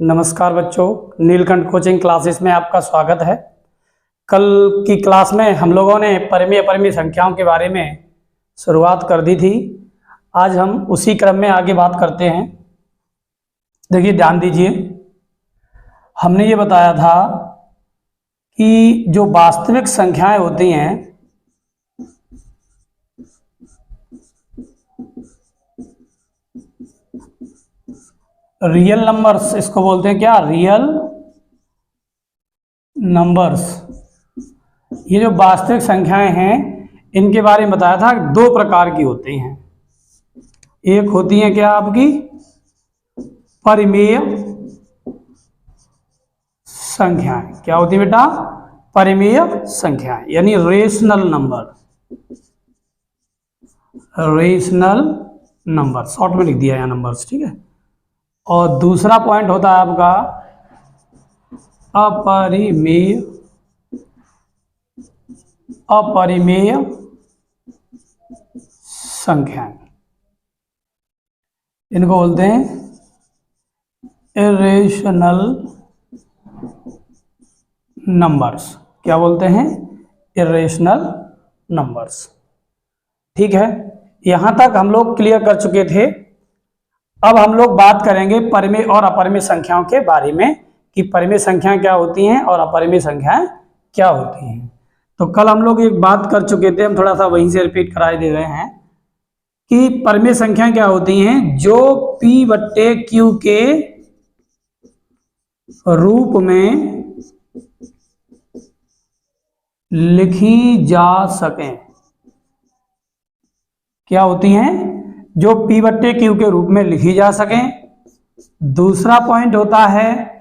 नमस्कार बच्चों, Neelkanth coaching classes में आपका स्वागत है। कल की क्लास में हम लोगों ने परिमेय अपरिमेय संख्याओं के बारे में शुरुआत कर दी थी। आज हम उसी क्रम में आगे बात करते हैं। देखिए, ध्यान दीजिए, हमने ये बताया था कि जो वास्तविक संख्याएं होती हैं रियल नंबर्स, इसको बोलते हैं क्या? Real numbers. ये जो वास्तविक संख्याएं हैं इनके बारे में बताया था, दो प्रकार की होती हैं। एक होती हैं क्या आपकी परिमेय संख्याएं। क्या होती है बेटा? परिमेय संख्याएं, यानी rational number. Rational number short में लिख दिया है नंबर्स, ठीक है। और दूसरा पॉइंट होता है आपका अपरिमेय संख्याएं। इनको बोलते हैं इरेशनल नंबर्स। क्या बोलते हैं? Irrational numbers. ठीक है, यहां तक हम लोग क्लियर कर चुके थे। अब हम लोग बात करेंगे परिमेय और अपरिमेय संख्याओं के बारे में कि परिमेय संख्याएं क्या होती हैं और अपरिमेय संख्याएं क्या होती हैं। तो कल हम लोग एक बात कर चुके थे, हम थोड़ा सा वहीं से रिपीट कराए दे रहे हैं कि परिमेय संख्याएं क्या होती हैं। जो P/Q के रूप में लिखी जा सके। क्या होती हैं? जो P/Q के रूप में लिखी जा सके। दूसरा पॉइंट होता है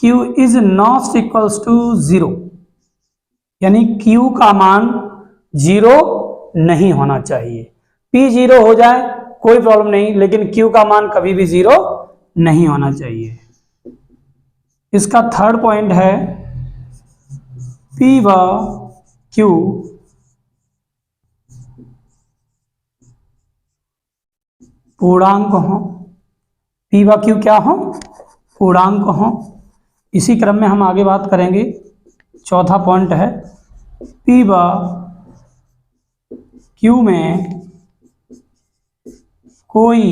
Q is not equals to 0, यानी Q का मान 0 नहीं होना चाहिए। P 0 हो जाए कोई प्रॉब्लम नहीं, लेकिन Q का मान कभी भी 0 नहीं होना चाहिए। इसका थर्ड पॉइंट है P/Q पूर्णांक हो। P/Q क्या हो? पूर्णांक हो। इसी क्रम में हम आगे बात करेंगे। चौथा पॉइंट है P/Q में कोई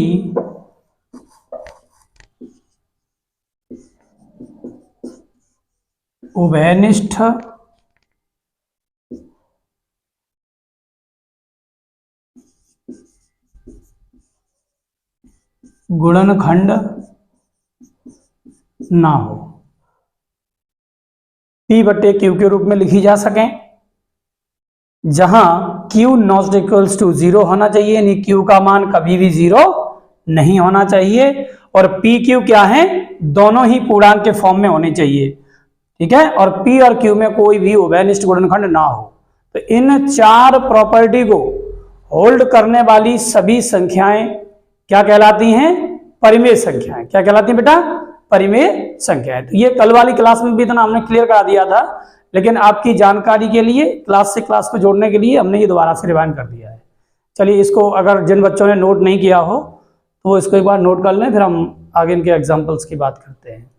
उभयनिष्ठ गुणनखंड ना हो। P/Q के रूप में लिखी जा सके, जहां Q नॉट इक्वल्स टू 0 होना चाहिए, यानी Q का मान कभी भी 0 नहीं होना चाहिए। और PQ क्या है? दोनों ही पूर्णांक के फॉर्म में होने चाहिए, ठीक है। और P और Q में कोई भी उभयनिष्ठ गुणनखंड ना हो। तो इन चार प्रॉपर्टी को होल्ड करने वाली सभी संख्याएं क्या कहलाती हैं? परिमेय संख्याएं। क्या कहलाती हैं बेटा? परिमेय संख्याएं। तो ये कल वाली क्लास में भी इतना हमने क्लियर करा दिया था, लेकिन आपकी जानकारी के लिए क्लास से क्लास को जोड़ने के लिए हमने ये दोबारा से रिवाइंड कर दिया है। चलिए, इसको अगर जिन बच्चों ने नोट नहीं किया हो तो वो इसको एक बार नोट कर लें, फिर हम आगे इनके एग्जाम्पल्स की बात करते हैं।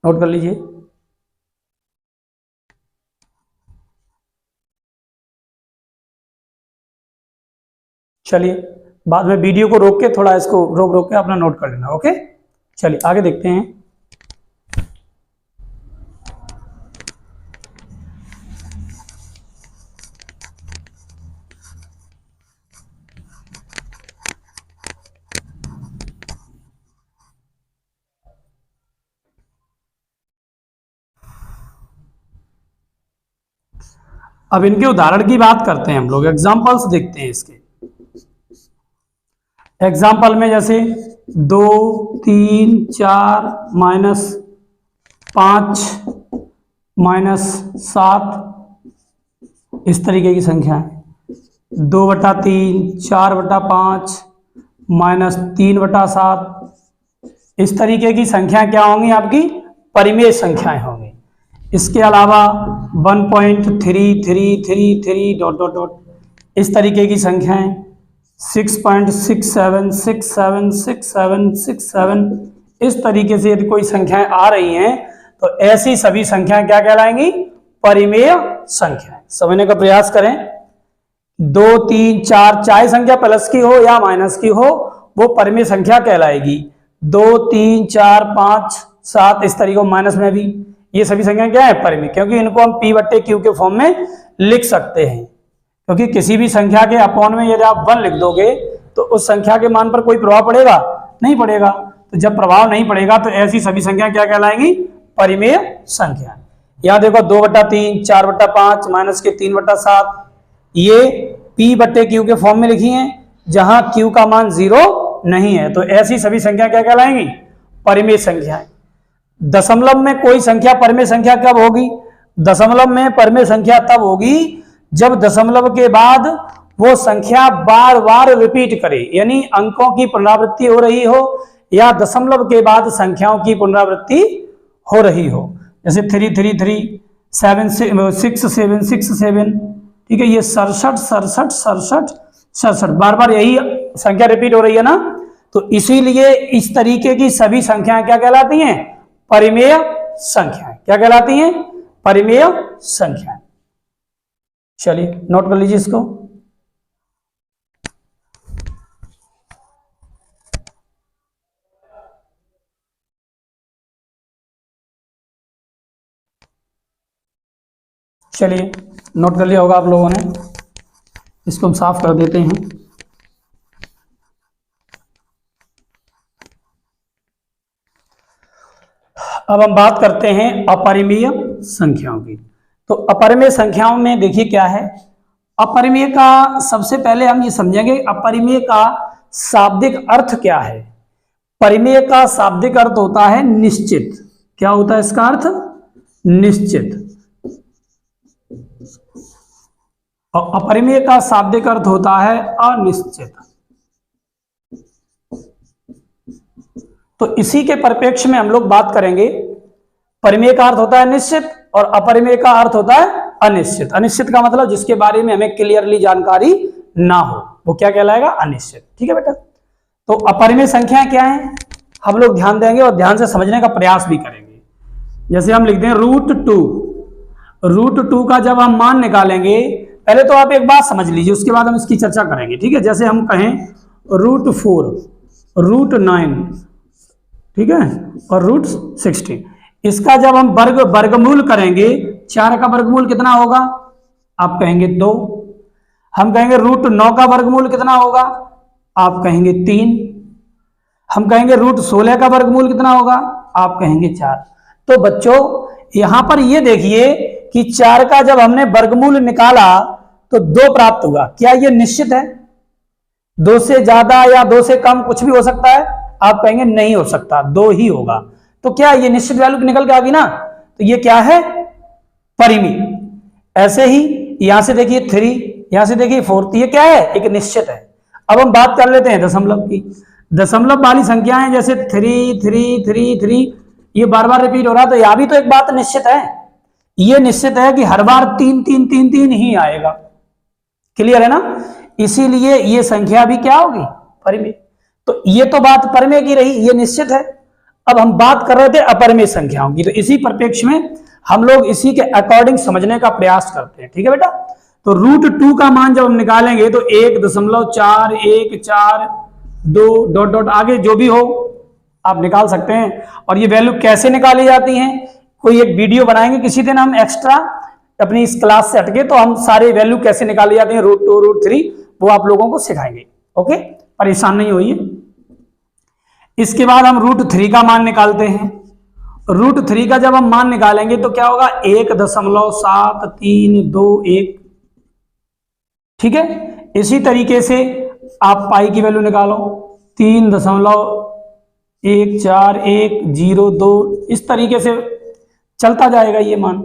नोट कर लीजिए। चलिए, बाद में वीडियो को रोक के थोड़ा इसको रोक के अपना नोट कर लेना। ओके, चलिए आगे देखते हैं। अब इनके उदाहरण की बात करते हैं हम लोग, एग्जाम्पल्स देखते हैं इसके। एग्जाम्पल में जैसे 2, 3, 4, -5, -7 इस तरीके की संख्या है। 2/3, 4/5, -3/7 इस तरीके की संख्या क्या होंगी? आपकी परिमेय संख्याएं होंगी। इसके अलावा 1.33333 ... इस तरीके की संख्याएं 6.67676767 इस तरीके से यदि कोई संख्याएं आ रही हैं तो ऐसी सभी संख्याएं क्या कहलाएंगी? परिमेय संख्याएं। समझने का प्रयास करें। 2 3 4 चाहे संख्या प्लस की हो या माइनस की हो वो परिमेय संख्या कहलाएगी। 2 3 4 5 7 इस तरीके माइनस में भी ये सभी संख्या क्या है? परिमेय, क्योंकि इनको हम p बट्टे q के फॉर्म में लिख सकते हैं। क्योंकि किसी भी संख्या के अपॉन में यदि आप 1 लिख दोगे तो उस संख्या के मान पर कोई प्रभाव पड़ेगा? नहीं पड़ेगा। तो जब प्रभाव नहीं पड़ेगा तो ऐसी सभी संख्या क्या कहलाएंगी? परिमेय संख्या। यहाँ देखो 2/3 4/5 माइनस के 3/7 ये p बट्टे q के फॉर्म में लिखी हैं, जहां q का मान 0 नहीं है। तो ऐसी सभी संख्या क्या कहलाएंगी? परिमेय संख्याएं। दशमलव में कोई संख्या परिमेय संख्या कब होगी? दशमलव में परिमेय संख्या तब होगी जब दशमलव के बाद वो संख्या बार बार रिपीट करे, यानी अंकों की पुनरावृत्ति हो रही हो या दशमलव के बाद संख्याओं की पुनरावृत्ति हो रही हो। जैसे 3 3 3 7 6 7 6 7, ठीक है, ये 67 67 67 67 बार बार यही संख्या रिपीट हो रही है ना। तो इसीलिए इस तरीके की सभी संख्याएं क्या कहलाती हैं? परिमेय संख्याएं। क्या कहलाती हैं? परिमेय संख्याएं। चलिए नोट कर लीजिए इसको। चलिए नोट कर लिया होगा आप लोगों ने, इसको हम साफ कर देते हैं। अब हम बात करते हैं अपरिमेय संख्याओं की। तो अपरिमेय संख्याओं में देखिए क्या है। अपरिमेय का सबसे पहले हम ये समझेंगे अपरिमेय का शाब्दिक अर्थ क्या है। परिमेय का शाब्दिक अर्थ होता है निश्चित। क्या होता है इसका अर्थ? निश्चित। और अपरिमेय का शाब्दिक अर्थ होता है अनिश्चित। तो इसी के परिप्रेक्ष्य में हम लोग बात करेंगे। परिमेय का अर्थ होता है निश्चित और अपरिमेय का अर्थ होता है अनिश्चित। अनिश्चित का मतलब जिसके बारे में हमें क्लियरली जानकारी ना हो, वो क्या कहलाएगा? अनिश्चित। ठीक है बेटा। तो अपरिमेय संख्याएं क्या है हम लोग ध्यान देंगे और ध्यान से समझने का प्रयास भी करेंगे। जैसे हम लिखते हैं √2। √2 का जब हम मान निकालेंगे, पहले तो आप एक बात समझ लीजिए, उसके बाद हम इसकी चर्चा करेंगे। ठीक है। जैसे हम कहें √4, √9, ठीक है, और √16, इसका जब हम वर्गमूल करेंगे, 4 का वर्गमूल कितना होगा? आप कहेंगे 2। हम कहेंगे √9 का वर्गमूल कितना होगा? आप कहेंगे 3। हम कहेंगे √16 का वर्गमूल कितना होगा? आप कहेंगे 4। तो बच्चों यहां पर ये देखिए कि 4 का जब हमने वर्गमूल निकाला तो 2 प्राप्त हुआ। क्या ये निश्चित है? 2 से ज्यादा या 2 से कम कुछ भी हो सकता है? आप कहेंगे नहीं हो सकता, 2 ही होगा। तो क्या ये निश्चित वैल्यू निकल के आ गई ना? तो ये क्या है? परिमेय। ऐसे ही यहां से देखिए 3, यहां से देखिए 4, ये क्या है? एक निश्चित है। अब हम बात कर लेते हैं दशमलव की। दशमलव वाली संख्याएं जैसे 3 3 3 3 ये बार बार रिपीट हो रहा है, तो यहां भी तो एक बात निश्चित है। ये निश्चित है कि हर बार 3 3 3 3 ही आएगा। क्लियर है ना? इसीलिए ये संख्या भी क्या होगी? परिमेय। तो ये तो बात परिमेय की रही, ये निश्चित है। अब हम बात कर रहे थे अपरिमेय संख्याओं की, तो इसी परिप्रेक्ष्य में हम लोग इसी के अकॉर्डिंग समझने का प्रयास करते हैं। ठीक है बेटा। तो √2 का मान जब हम निकालेंगे तो 1.414 आगे जो भी हो आप निकाल सकते हैं। और ये वैल्यू कैसे निकाली जाती है, कोई एक वीडियो बनाएंगे किसी दिन हम एक्स्ट्रा अपनी इस क्लास से हटके, तो हम सारे वैल्यू कैसे निकाली जाती है √2 √3 वो आप लोगों को सिखाएंगे। ओके, परेशान नहीं होइए। इसके बाद हम √3 का मान निकालते हैं। √3 का जब हम मान निकालेंगे तो क्या होगा? 1.7321। ठीक है। इसी तरीके से आप पाई की वैल्यू निकालो, 3.141002, इस तरीके से चलता जाएगा ये मान।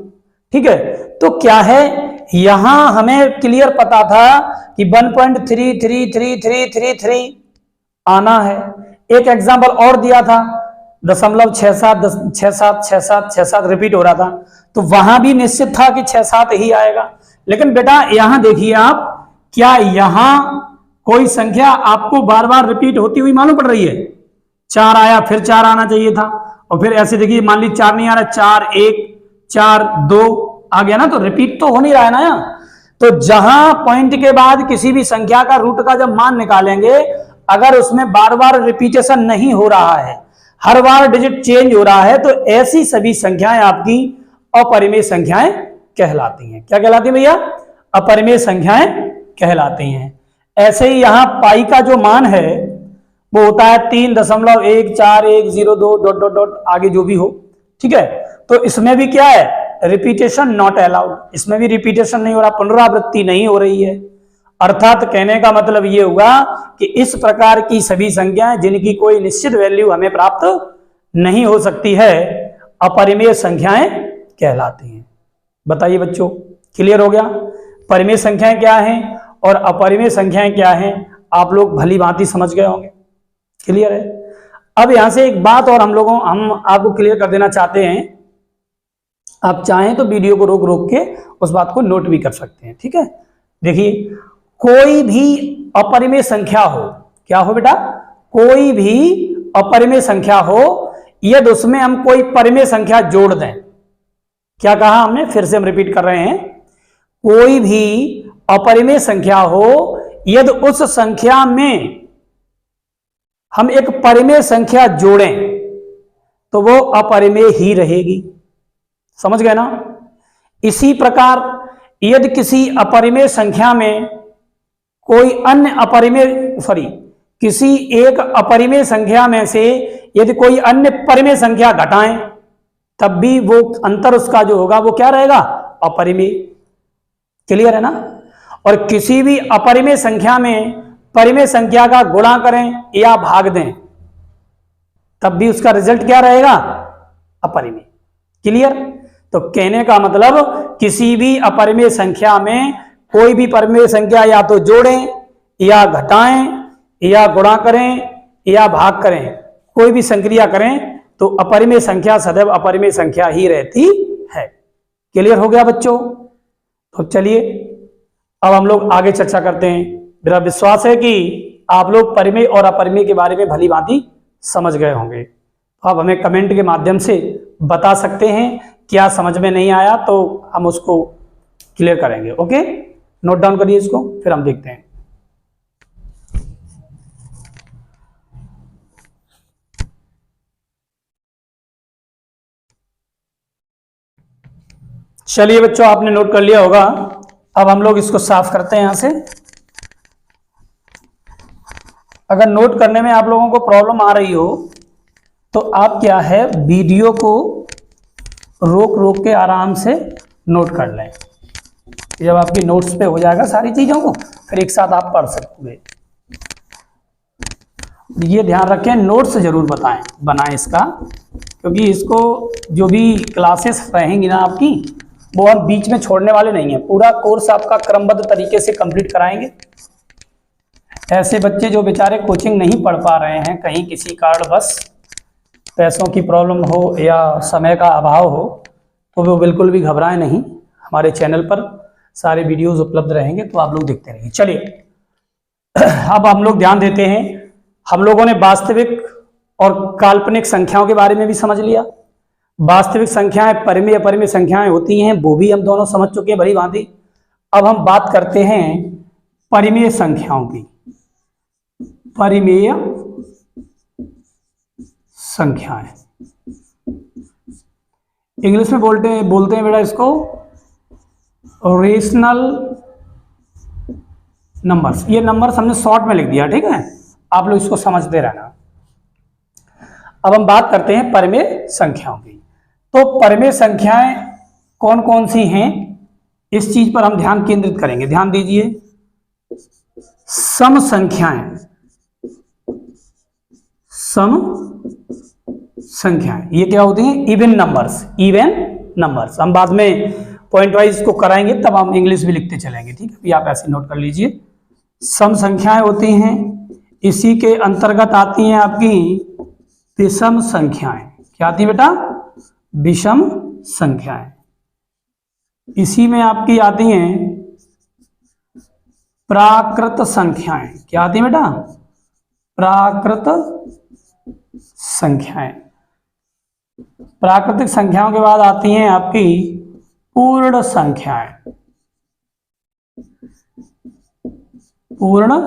ठीक है। तो क्या है, यहां हमें क्लियर पता था कि 1.33333 आना है। एक एग्जांपल और दिया था, 0.67 रिपीट हो रहा था, तो वहां भी निश्चित था कि 6-7 ही आएगा। लेकिन बेटा यहां देखिए आप, क्या यहां कोई संख्या आपको बार बार रिपीट होती हुई मालूम पड़ रही है? 4 आया, फिर 4 आना चाहिए था, और फिर ऐसे देखिए मान लीजिए 4 नहीं आ रहा, 4 1 4 2 आ गया ना, तो रिपीट तो हो नहीं रहा है ना। तो जहां पॉइंट के बाद किसी भी संख्या का रूट का जब मान निकालेंगे, अगर उसमें बार बार रिपीटेशन नहीं हो रहा है, हर बार डिजिट चेंज हो रहा है, तो ऐसी सभी संख्याएं आपकी अपरिमेय संख्याएं कहलाती हैं। क्या कहलाती हैं भैया? अपरिमेय संख्याएं कहलाती हैं। ऐसे ही यहां पाई का जो मान है वो होता है 3.1410 डॉट डॉट डॉट आगे जो भी हो, ठीक है। तो इसमें भी क्या है? रिपीटेशन नॉट अलाउड, इसमें भी रिपीटेशन नहीं हो रहा, पुनरावृत्ति नहीं हो रही है। अर्थात कहने का मतलब ये हुआ कि इस प्रकार की सभी संख्याएं जिनकी कोई निश्चित वैल्यू हमें प्राप्त नहीं हो सकती है, अपरिमेय संख्याएं कहलाती हैं। बताइए बच्चों, क्लियर हो गया? परिमेय संख्याएं क्या हैं और अपरिमेय संख्याएं क्या हैं, आप लोग भली भांति समझ गए होंगे। क्लियर है? अब यहां से एक बात और हम आपको क्लियर कर देना चाहते हैं। आप चाहें तो वीडियो को रोक रोक के उस बात को नोट भी कर सकते हैं, ठीक है। देखिए, कोई भी अपरिमेय संख्या हो, क्या हो बेटा? कोई भी अपरिमेय संख्या हो, यदि उसमें हम कोई परिमेय संख्या जोड़ दें, क्या कहा हमने? फिर से हम रिपीट कर रहे हैं। कोई भी अपरिमेय संख्या हो, यदि उस संख्या में हम एक परिमेय संख्या जोड़ें तो वो अपरिमेय ही रहेगी। समझ गए ना? इसी प्रकार यदि किसी अपरिमेय संख्या में कोई अन्य किसी एक अपरिमेय संख्या में से यदि कोई अन्य परिमेय संख्या घटाएं, तब भी वो अंतर उसका जो होगा वो क्या रहेगा? अपरिमेय। क्लियर है ना? और किसी भी अपरिमेय संख्या में परिमेय संख्या का गुणा करें या भाग दें, तब भी उसका रिजल्ट क्या रहेगा? अपरिमेय। क्लियर? तो कहने का मतलब किसी भी अपरिमेय संख्या में कोई भी परिमेय संख्या या तो जोड़ें या घटाएं या गुणा करें या भाग करें, कोई भी संक्रिया करें, तो अपरिमेय संख्या सदैव अपरिमेय संख्या ही रहती है। क्लियर हो गया बच्चों? तो चलिए अब हम लोग आगे चर्चा करते हैं। मेरा विश्वास है कि आप लोग परिमेय और अपरिमेय के बारे में भली भांति समझ गए होंगे। तो आप हमें कमेंट के माध्यम से बता सकते हैं, क्या समझ में नहीं आया तो हम उसको क्लियर करेंगे। ओके, नोट डाउन करिए इसको, फिर हम देखते हैं। चलिए बच्चों, आपने नोट कर लिया होगा। अब हम लोग इसको साफ करते हैं यहां से। अगर नोट करने में आप लोगों को प्रॉब्लम आ रही हो तो आप क्या है, वीडियो को रोक रोक के आराम से नोट कर लें। जब आपकी नोट्स पे हो जाएगा सारी चीजों को, फिर एक साथ आप पढ़ सकोगे। ये ध्यान रखें, नोट्स जरूर बनाएं इसका, क्योंकि इसको जो भी क्लासेस रहेंगी ना आपकी, वो हम बीच में छोड़ने वाले नहीं है। पूरा कोर्स आपका क्रमबद्ध तरीके से कंप्लीट कराएंगे। ऐसे बच्चे जो बेचारे कोचिंग नहीं पढ़ पा रहे हैं, कहीं किसी कारणवश पैसों की प्रॉब्लम हो या समय का अभाव हो, तो वो बिल्कुल भी घबराएं नहीं। हमारे चैनल पर सारे वीडियोस उपलब्ध रहेंगे, तो आप लोग देखते रहिए। चलिए अब हम लोग ध्यान देते हैं। हम लोगों ने वास्तविक और काल्पनिक संख्याओं के बारे में भी समझ लिया। वास्तविक संख्याएं परिमेय अपरिमेय संख्याएं होती हैं, वो भी हम दोनों समझ चुके हैं भली भांति। अब हम बात करते हैं परिमेय संख्याओं की। परिमेय संख्याएं इंग्लिश में बोलते हैं बेटा इसको रेशनल नंबर्स। ये नंबर्स हमने शॉर्ट में लिख दिया, ठीक है, आप लोग इसको समझते रहना। अब हम बात करते हैं परिमेय संख्याओं की। तो परिमेय संख्याएं कौन कौन सी हैं, इस चीज पर हम ध्यान केंद्रित करेंगे। ध्यान दीजिए, सम संख्याएं, सम संख्याएं ये क्या होती हैं? Even numbers. इवन नंबर्स हम बाद में पॉइंट वाइज को कराएंगे, तब हम इंग्लिश भी लिखते चलेंगे, ठीक है। अभी आप ऐसे नोट कर लीजिए। सम संख्याएं होती हैं, इसी के अंतर्गत आती हैं आपकी विषम संख्याएं। क्या आती है बेटा? विषम संख्याएं। इसी में आपकी आती हैं प्राकृत संख्याएं। क्या आती है बेटा? प्राकृत संख्याएं। प्राकृतिक संख्याओं के बाद आती हैं आपकी पूर्ण संख्याएं। पूर्ण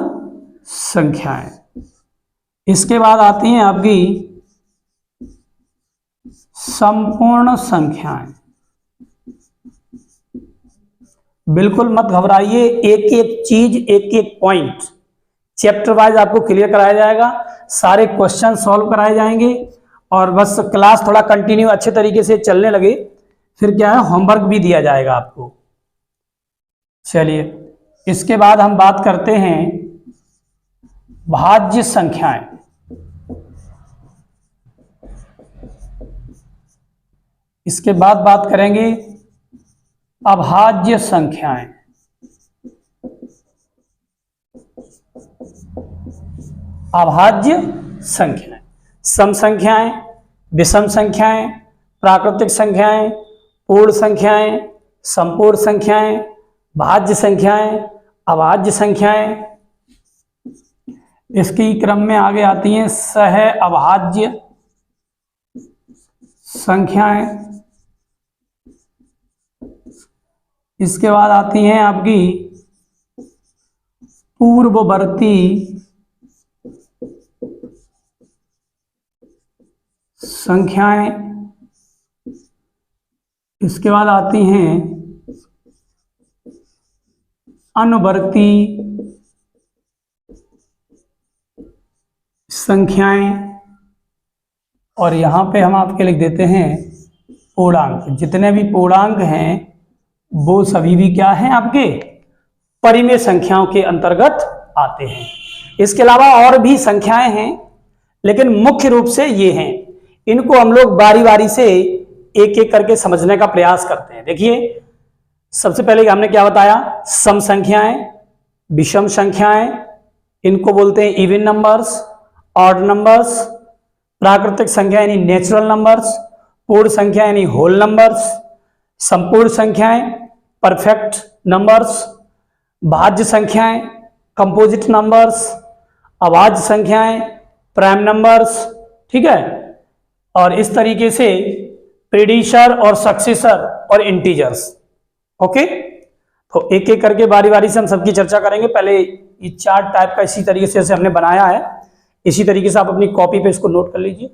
संख्याएं। इसके बाद आती हैं आपकी संपूर्ण संख्याएं। बिल्कुल मत घबराइए, एक एक चीज, एक एक पॉइंट चैप्टर वाइज आपको क्लियर कराया जाएगा, सारे क्वेश्चन सॉल्व कराए जाएंगे, और बस क्लास थोड़ा कंटिन्यू अच्छे तरीके से चलने लगे, फिर क्या है होमवर्क भी दिया जाएगा आपको। चलिए, इसके बाद हम बात करते हैं भाज्य संख्याएं। इसके बाद बात करेंगे अभाज्य संख्याएं। अभाज्य संख्याएं, सम संख्याएं, विषम संख्याएं, प्राकृतिक संख्याएं, पूर्ण संख्याएं, संपूर्ण संख्याएं, भाज्य संख्याएं, अभाज्य संख्याएं। इसकी क्रम में आगे आती हैं सह अभाज्य संख्याएं। इसके बाद आती हैं आपकी पूर्ववर्ती संख्याएं। इसके बाद आती हैं अनुवर्ती संख्याएं, और यहां पे हम आपके लिख देते हैं पूर्णांक। जितने भी पूर्णांक हैं वो सभी भी क्या हैं आपके परिमेय संख्याओं के अंतर्गत आते हैं। इसके अलावा और भी संख्याएं हैं, लेकिन मुख्य रूप से ये हैं। इनको हम लोग बारी बारी से एक एक करके समझने का प्रयास करते हैं। देखिए, सबसे पहले हमने क्या बताया, सम संख्याएं, विषम संख्याएं, इनको बोलते हैं इवन नंबर्स, ऑड नंबर्स, प्राकृतिक संख्या यानी नेचुरल नंबर्स, पूर्ण संख्या यानी होल नंबर्स, संपूर्ण संख्याएं, परफेक्ट नंबर्स, भाज्य संख्याएं, कंपोजिट नंबर्स, अभाज्य संख्याएं, प्राइम नंबर्स। ठीक है, और इस तरीके से प्रीडिसर और सक्सेसर और इंटीजर्स। ओके, तो एक एक करके बारी बारी से हम सबकी चर्चा करेंगे। पहले ये चार्ट टाइप का इसी तरीके से जैसे हमने बनाया है, इसी तरीके से आप अपनी कॉपी पे इसको नोट कर लीजिए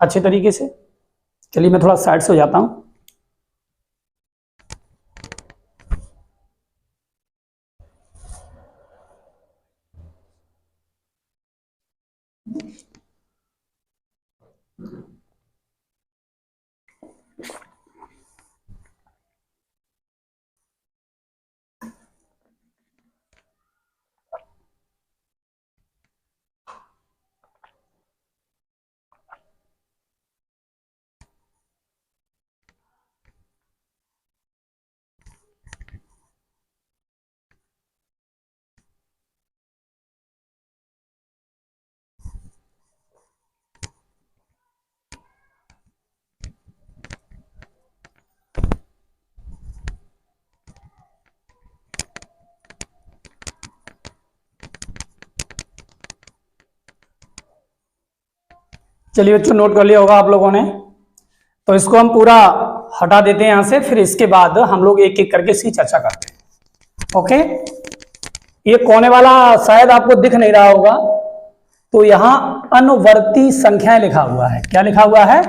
अच्छे तरीके से। चलिए, मैं थोड़ा साइड से हो जाता हूं। चलिए बच्चों, नोट कर लिया होगा आप लोगों ने, तो इसको हम पूरा हटा देते हैं यहां से, फिर इसके बाद हम लोग एक एक करके इसकी चर्चा करते हैं। ओके, ये कोने वाला शायद आपको दिख नहीं रहा होगा, तो यहां अनुवर्ती संख्याएं लिखा हुआ है। क्या लिखा हुआ है?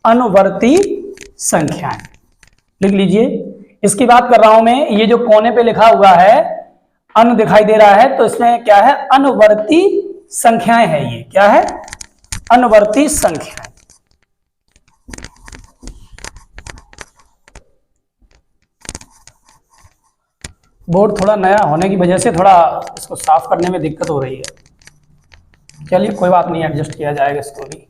अनुवर्ती संख्याएं। लिख लीजिए। इसकी बात कर रहा हूं मैं, ये जो कोने पे लिखा हुआ है अनु दिखाई दे रहा है, तो इसमें क्या है? अनुवर्ती संख्याएं है। ये क्या है? अनुवर्ती संख्याएं। बोर्ड थोड़ा नया होने की वजह से थोड़ा इसको साफ करने में दिक्कत हो रही है। चलिए कोई बात नहीं, एडजस्ट किया जाएगा इसको भी।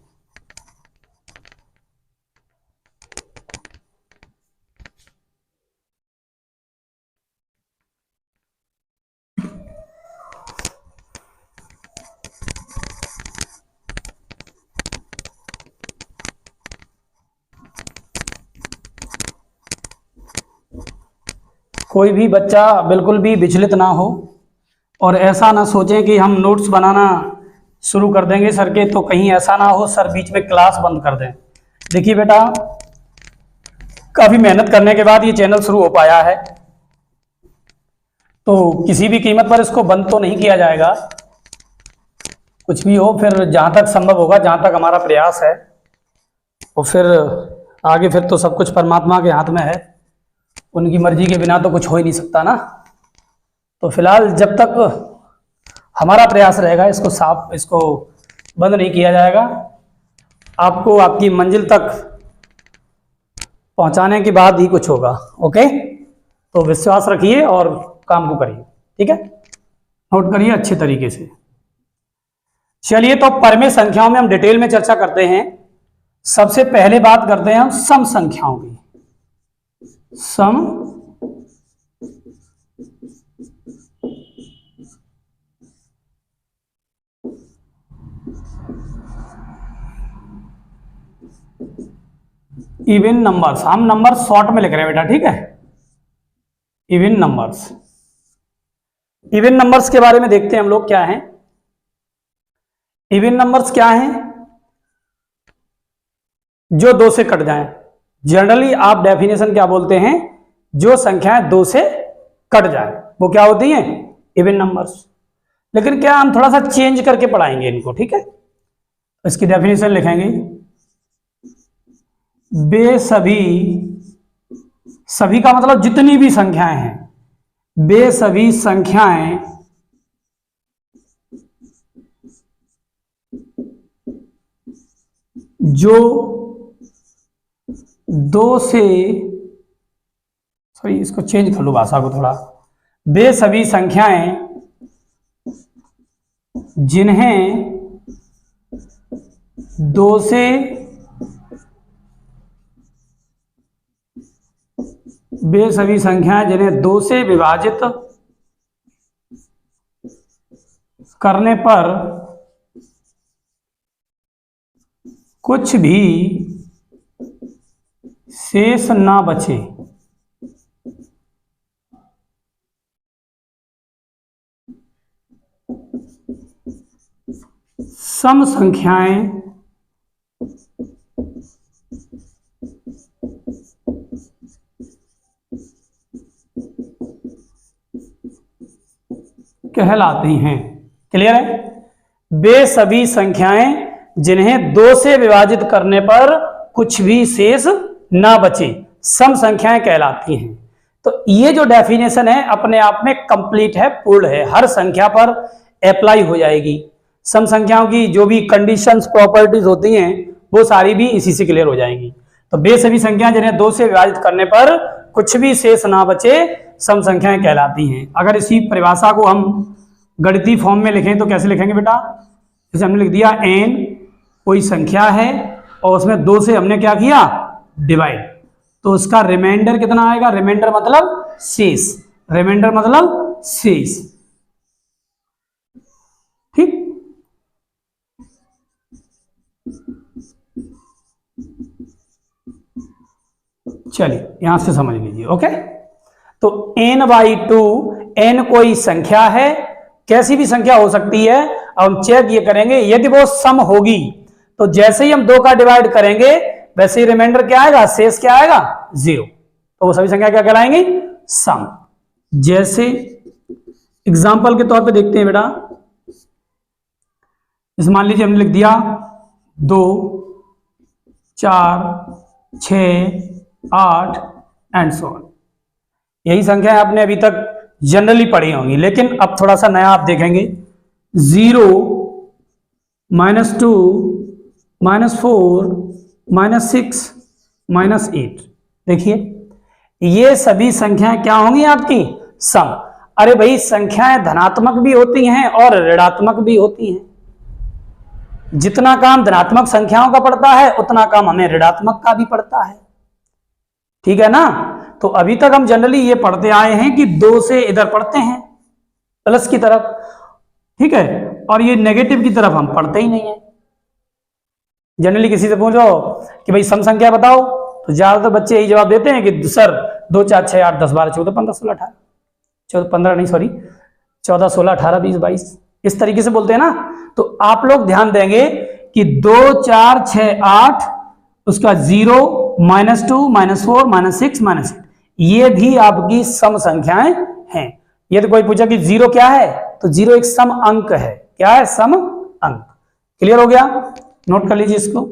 कोई भी बच्चा बिल्कुल भी विचलित ना हो और ऐसा ना सोचें कि हम नोट्स बनाना शुरू कर देंगे सर के, तो कहीं ऐसा ना हो सर बीच में क्लास बंद कर दें। देखिए बेटा, काफी मेहनत करने के बाद ये चैनल शुरू हो पाया है, तो किसी भी कीमत पर इसको बंद तो नहीं किया जाएगा। कुछ भी हो, फिर जहां तक संभव होगा, जहां तक हमारा प्रयास है, और फिर आगे फिर तो सब कुछ परमात्मा के हाथ में है, उनकी मर्जी के बिना तो कुछ हो ही नहीं सकता ना। तो फिलहाल जब तक हमारा प्रयास रहेगा, इसको बंद नहीं किया जाएगा। आपको आपकी मंजिल तक पहुंचाने के बाद ही कुछ होगा। ओके, तो विश्वास रखिए और काम को करिए, ठीक है, नोट करिए अच्छे तरीके से। चलिए, तो परमेय संख्याओं में हम डिटेल में चर्चा करते हैं। सबसे पहले बात करते हैं हम सम संख्याओं की। सम इवन नंबर्स, हम नंबर शॉर्ट में लिख रहे हैं बेटा, ठीक है। इवन नंबर्स, इवन नंबर्स के बारे में देखते हैं हम लोग क्या हैं। इवन नंबर्स क्या हैं? जो 2 से कट जाएं। जनरली आप डेफिनेशन क्या बोलते हैं? जो संख्याएं 2 से कट जाए वो क्या होती हैं? Even numbers. लेकिन क्या हम थोड़ा सा चेंज करके पढ़ाएंगे इनको, ठीक है। इसकी डेफिनेशन लिखेंगे, वे सभी का मतलब जितनी भी संख्याएं हैं, वे सभी संख्याएं जो 2 से, सॉरी इसको चेंज कर लो भाषा को थोड़ा, वे सभी संख्याएं जिन्हें 2 से वे सभी संख्याएं जिन्हें 2 से विभाजित करने पर कुछ भी शेष ना बचे, सम संख्याएं कहलाती हैं। क्लियर है? वे सभी संख्याएं जिन्हें 2 से विभाजित करने पर कुछ भी शेष ना बचे, सम संख्याएं कहलाती हैं। तो ये जो डेफिनेशन है अपने आप में कंप्लीट है, पूर्ण है, हर संख्या पर अप्लाई हो जाएगी। सम संख्याओं की जो भी कंडीशंस, प्रॉपर्टीज होती हैं वो सारी भी इसी से क्लियर हो जाएंगी। तो वे सभी संख्याएं जिन्हें 2 से विभाजित करने पर कुछ भी शेष ना बचे, सम संख्याएं कहलाती हैं। अगर इसी परिभाषा को हम गणितीय फॉर्म में लिखें तो कैसे लिखेंगे बेटा? जैसे हमने लिख दिया n कोई संख्या है और उसमें 2 से हमने क्या किया? डिवाइड, तो उसका रिमाइंडर कितना आएगा? रिमाइंडर मतलब शेष, रिमाइंडर मतलब शेष, ठीक। चलिए यहां से समझ लीजिए। ओके, तो n/2, n कोई संख्या है, कैसी भी संख्या हो सकती है। अब हम चेक ये करेंगे, यदि वो सम होगी तो जैसे ही हम 2 का डिवाइड करेंगे वैसे ही रिमाइंडर क्या आएगा? शेष क्या आएगा? 0। तो वो सभी संख्या क्या कहलाएंगी? सम। जैसे एग्जाम्पल के तौर पे देखते हैं बेटा, इस मान लीजिए हमने लिख दिया 2, 4, 6, 8 एंड सो ऑन। यही संख्या आपने अभी तक जनरली पढ़ी होंगी, लेकिन अब थोड़ा सा नया आप देखेंगे। 0, -2, -4, -6, -8। देखिए ये सभी संख्याएं क्या होंगी आपकी? सम। अरे भाई, संख्याएं धनात्मक भी होती हैं और ऋणात्मक भी होती हैं। जितना काम धनात्मक संख्याओं का पड़ता है उतना काम हमें ऋणात्मक का भी पड़ता है, ठीक है ना। तो अभी तक हम जनरली ये पढ़ते आए हैं कि 2 से इधर पढ़ते हैं प्लस की तरफ, ठीक है, और ये नेगेटिव की तरफ हम पढ़ते ही नहीं है। जनरली किसी से पूछो कि भाई सम संख्या बताओ तो ज्यादातर बच्चे यही जवाब देते हैं कि सर 2, 4, 6, 8, 10, 12, 14, 15, 16, 18, 14, 15 नहीं सॉरी 14, 16, 18, 20, 22, इस तरीके से बोलते हैं ना। तो आप लोग ध्यान देंगे कि 2 4 6 8 उसका 0 -2 -4 -6 -8 ये भी आपकी सम संख्याएं हैं। ये तो कोई पूछा कि 0 क्या है, तो 0 एक सम अंक है। क्या है? सम अंक। क्लियर हो गया? नोट कर लीजिए इसको।